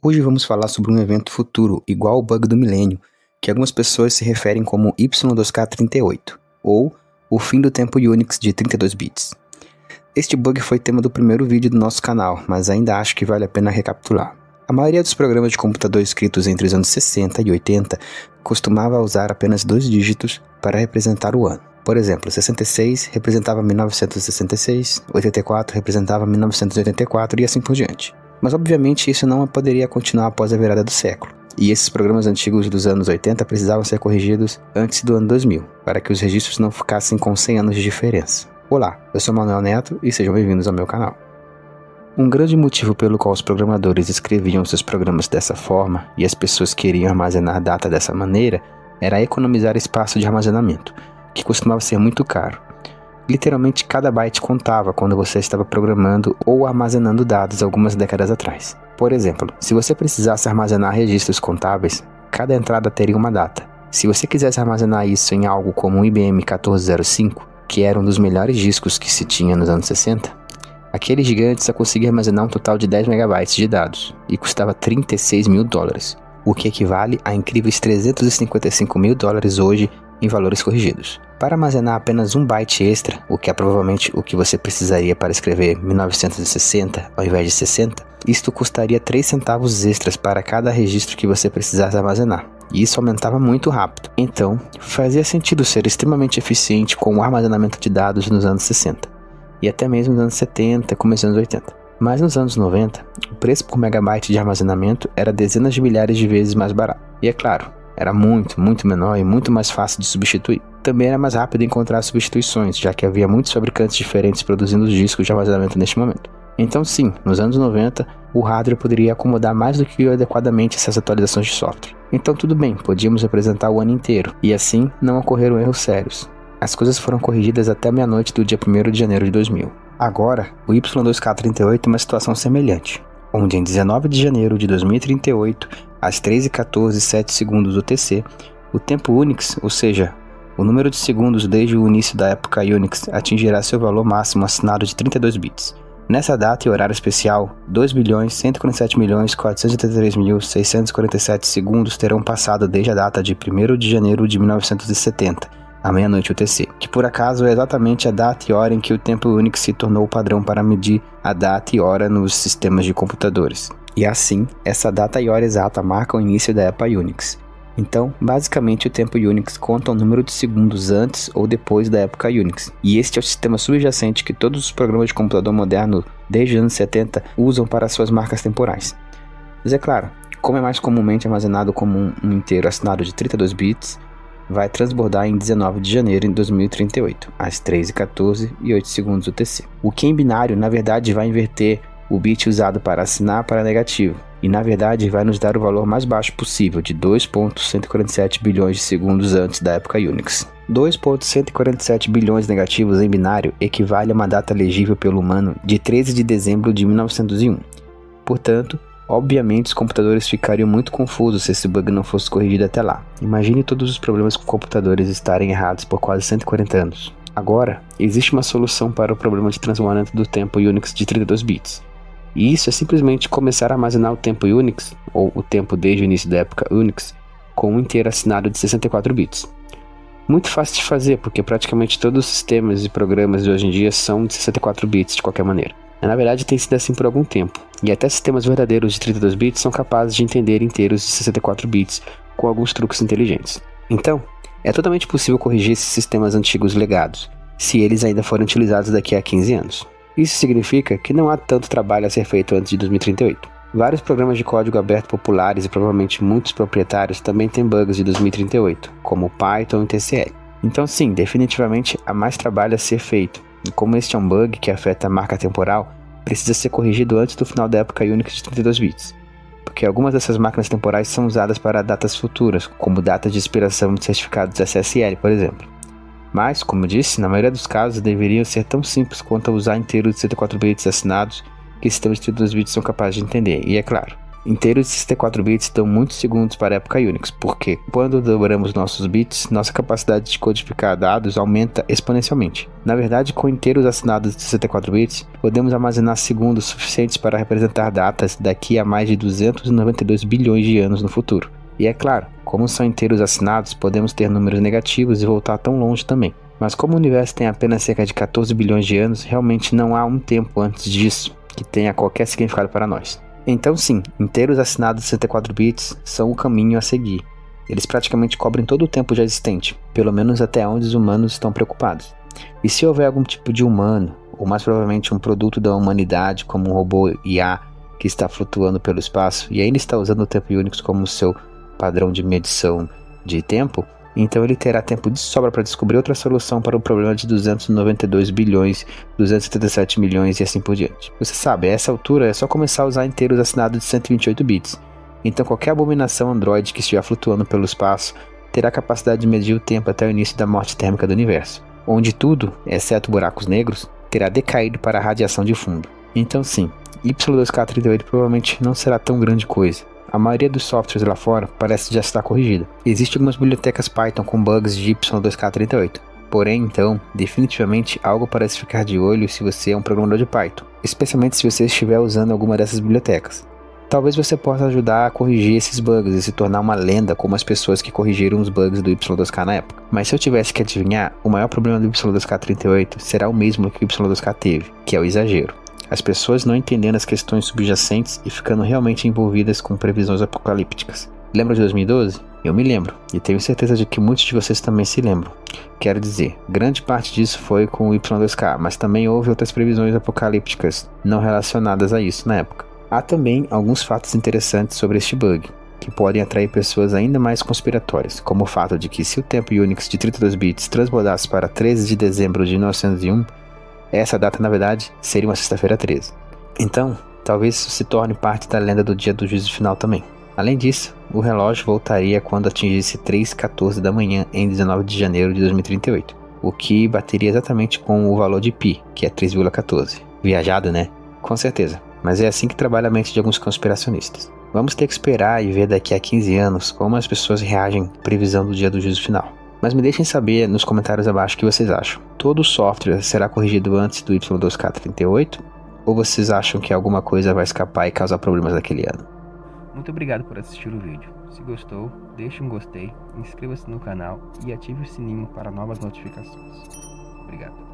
Hoje vamos falar sobre um evento futuro, igual ao bug do milênio, que algumas pessoas se referem como Y2K38, ou o fim do tempo Unix de 32 bits. Este bug foi tema do primeiro vídeo do nosso canal, mas ainda acho que vale a pena recapitular. A maioria dos programas de computador escritos entre os anos 60 e 80 costumava usar apenas 2 dígitos para representar o ano. Por exemplo, 66 representava 1966, 84 representava 1984 e assim por diante. Mas obviamente isso não poderia continuar após a virada do século, e esses programas antigos dos anos 80 precisavam ser corrigidos antes do ano 2000, para que os registros não ficassem com 100 anos de diferença. Olá, eu sou Manuel Neto e sejam bem-vindos ao meu canal. Um grande motivo pelo qual os programadores escreviam seus programas dessa forma e as pessoas queriam armazenar data dessa maneira era economizar espaço de armazenamento, que costumava ser muito caro. Literalmente cada byte contava quando você estava programando ou armazenando dados algumas décadas atrás. Por exemplo, se você precisasse armazenar registros contábeis, cada entrada teria uma data. Se você quisesse armazenar isso em algo como um IBM 1405, que era um dos melhores discos que se tinha nos anos 60, aquele gigante só conseguia armazenar um total de 10 megabytes de dados e custava $36 mil, o que equivale a incríveis $355 mil hoje em valores corrigidos. Para armazenar apenas um byte extra, o que é provavelmente o que você precisaria para escrever 1960 ao invés de 60, isto custaria 3 centavos extras para cada registro que você precisasse armazenar. E isso aumentava muito rápido. Então, fazia sentido ser extremamente eficiente com o armazenamento de dados nos anos 60. E até mesmo nos anos 70, começando nos 80. Mas nos anos 90, o preço por megabyte de armazenamento era dezenas de milhares de vezes mais barato. E é claro, era muito menor e muito mais fácil de substituir. Também era mais rápido encontrar substituições, já que havia muitos fabricantes diferentes produzindo os discos de armazenamento neste momento. Então sim, nos anos 90, o hardware poderia acomodar mais do que adequadamente essas atualizações de software. Então tudo bem, podíamos representar o ano inteiro, e assim não ocorreram erros sérios. As coisas foram corrigidas até meia-noite do dia 1º de janeiro de 2000. Agora, o Y2K38 é uma situação semelhante, onde em 19 de janeiro de 2038, às 3h14:07 UTC, o tempo Unix, ou seja, o número de segundos desde o início da época Unix, atingirá seu valor máximo assinado de 32 bits. Nessa data e horário especial, 2.147.483.647 segundos terão passado desde a data de 1º de janeiro de 1970, à meia-noite UTC, que por acaso é exatamente a data e hora em que o tempo Unix se tornou o padrão para medir a data e hora nos sistemas de computadores. E assim, essa data e hora exata marca o início da época Unix. Então, basicamente o tempo Unix conta o número de segundos antes ou depois da época Unix. E este é o sistema subjacente que todos os programas de computador moderno desde os anos 70 usam para suas marcas temporais. Mas é claro, como é mais comumente armazenado como um inteiro assinado de 32 bits, vai transbordar em 19 de janeiro de 2038, às 3h14:08 UTC. O que em binário, na verdade, vai inverter o bit usado para assinar para negativo, e na verdade vai nos dar o valor mais baixo possível de 2.147 bilhões de segundos antes da época Unix. 2.147 bilhões negativos em binário equivale a uma data legível pelo humano de 13 de dezembro de 1901. Portanto, obviamente os computadores ficariam muito confusos se esse bug não fosse corrigido até lá. Imagine todos os problemas com computadores estarem errados por quase 140 anos. Agora, existe uma solução para o problema de transbordamento do tempo Unix de 32 bits. E isso é simplesmente começar a armazenar o tempo Unix, ou o tempo desde o início da época Unix, com um inteiro assinado de 64 bits. Muito fácil de fazer, porque praticamente todos os sistemas e programas de hoje em dia são de 64 bits de qualquer maneira. Na verdade tem sido assim por algum tempo, e até sistemas verdadeiros de 32 bits são capazes de entender inteiros de 64 bits com alguns truques inteligentes. Então, é totalmente possível corrigir esses sistemas antigos legados, se eles ainda forem utilizados daqui a 15 anos. Isso significa que não há tanto trabalho a ser feito antes de 2038. Vários programas de código aberto populares e provavelmente muitos proprietários também têm bugs de 2038, como Python e TCL. Então sim, definitivamente há mais trabalho a ser feito, e como este é um bug que afeta a marca temporal, precisa ser corrigido antes do final da época Unix de 32 bits, porque algumas dessas máquinas temporais são usadas para datas futuras, como datas de expiração de certificados SSL, por exemplo. Mas, como disse, na maioria dos casos deveriam ser tão simples quanto usar inteiros de 64 bits assinados que sistemas de 32 bits são capazes de entender. E é claro, Inteiros de 64 bits dão muitos segundos para a época Unix, porque quando dobramos nossos bits, nossa capacidade de codificar dados aumenta exponencialmente. Na verdade, com inteiros assinados de 64 bits, podemos armazenar segundos suficientes para representar datas daqui a mais de 292 bilhões de anos no futuro. E é claro, como são inteiros assinados, podemos ter números negativos e voltar tão longe também. Mas como o universo tem apenas cerca de 14 bilhões de anos, realmente não há um tempo antes disso que tenha qualquer significado para nós. Então sim, inteiros assinados de 64 bits são o caminho a seguir. Eles praticamente cobrem todo o tempo já existente, pelo menos até onde os humanos estão preocupados. E se houver algum tipo de humano, ou mais provavelmente um produto da humanidade como um robô IA que está flutuando pelo espaço e ainda está usando o tempo Unix como seu padrão de medição de tempo, então ele terá tempo de sobra para descobrir outra solução para o problema de 292 bilhões, 277 milhões e assim por diante. Você sabe, a essa altura é só começar a usar inteiros assinados de 128 bits. Então qualquer abominação Android que estiver flutuando pelo espaço terá a capacidade de medir o tempo até o início da morte térmica do universo, onde tudo, exceto buracos negros, terá decaído para a radiação de fundo. Então sim, Y2K38 provavelmente não será tão grande coisa. A maioria dos softwares lá fora parece já estar corrigida. Existem algumas bibliotecas Python com bugs de Y2K38. Porém, então, definitivamente algo parece ficar de olho se você é um programador de Python, especialmente se você estiver usando alguma dessas bibliotecas. Talvez você possa ajudar a corrigir esses bugs e se tornar uma lenda como as pessoas que corrigiram os bugs do Y2K na época. Mas se eu tivesse que adivinhar, o maior problema do Y2K38 será o mesmo que o Y2K teve, que é o exagero. As pessoas não entendendo as questões subjacentes e ficando realmente envolvidas com previsões apocalípticas. Lembra de 2012? Eu me lembro, e tenho certeza de que muitos de vocês também se lembram. Quero dizer, grande parte disso foi com o Y2K, mas também houve outras previsões apocalípticas não relacionadas a isso na época. Há também alguns fatos interessantes sobre este bug, que podem atrair pessoas ainda mais conspiratórias, como o fato de que se o tempo Unix de 32 bits transbordasse para 13 de dezembro de 1901, essa data, na verdade, seria uma sexta-feira 13. Então, talvez isso se torne parte da lenda do dia do juízo final também. Além disso, o relógio voltaria quando atingisse 3h14 da manhã em 19 de janeiro de 2038, o que bateria exatamente com o valor de π, que é 3,14. Viajado, né? Com certeza, mas é assim que trabalha a mente de alguns conspiracionistas. Vamos ter que esperar e ver daqui a 15 anos como as pessoas reagem à previsão do dia do juízo final. Mas me deixem saber nos comentários abaixo o que vocês acham. Todo o software será corrigido antes do Y2K38? Ou vocês acham que alguma coisa vai escapar e causar problemas naquele ano? Muito obrigado por assistir o vídeo. Se gostou, deixe um gostei, inscreva-se no canal e ative o sininho para novas notificações. Obrigado.